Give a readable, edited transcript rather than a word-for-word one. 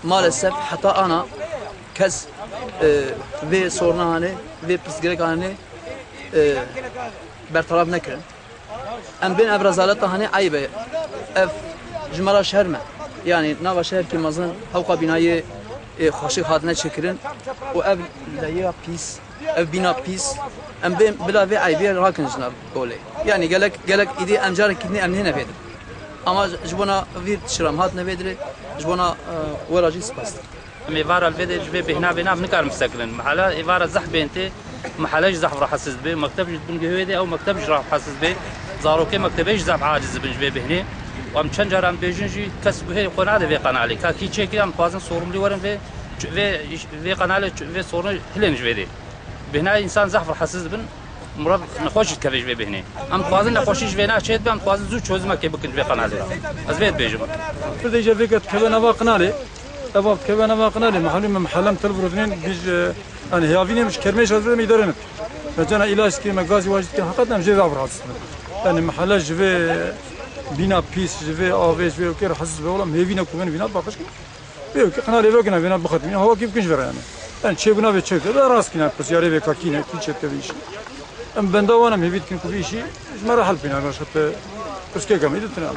Maalesef hatta ana kez ve sorunları ve psikolojik bertaraf nekirin. Em ben evrazalet hani ayıbe ev jmara şehir mi? Yani nava şehir ki mazın havka binayı hoşu hadine çekirin. O ev laya pis, ev bina pis. Em ben bila ve ayıbe rakın jnav goley. Yani gelek idi emcar kidni emni nevedir. Ama jbona vir şram hat nevedir. جوانا وراجي سباست. ميفار الفيديو جبي بهنا بنا بنكر مستقلين محلا إيفار الزح بينتي محلاش زح راح حسس به مكتب بنجهودي أو مكتب راح حسس به زاروكي مكتبيش زح عاجز بنجبي بهني وام تشنجر ام بيجنجي كسب هي قناة في قناة كي تشيكي ام قازن صورم لي ورن في قناة في صور هلين جبيدي بهنا إنسان زح راح حسس بن مراد نخوش كفيش بهني ام قازن نخوشيش بينا شيت بام قازن زوج چوزما كي بكن في قناة أزبيت بيجم بدي جابيك كبنا باقنالي أبغى كبنا باقنالي محلي من محلم تلبرودين بيج أنا هيافيني مش كرميش هذا ميدارنت فجأنا إلاج كي مغازي واجد كي حقتنا مجيء ضعف راسي يعني محل جوي بينا بيس جوي أوفيش جوي وكير حسس بولا مهيفينا كمان فينا باقش بيو كي قنالي بيوكنا فينا بخت فينا هو كيف كنش يعني يعني شيء بنا بيتشيك هذا راس كنا بس ياري بكاكينا كي شيء تبيش أم بندوانا مهيفيت كن كوفيشي ما راح الفينا باش حتى بس كي كم يدتنا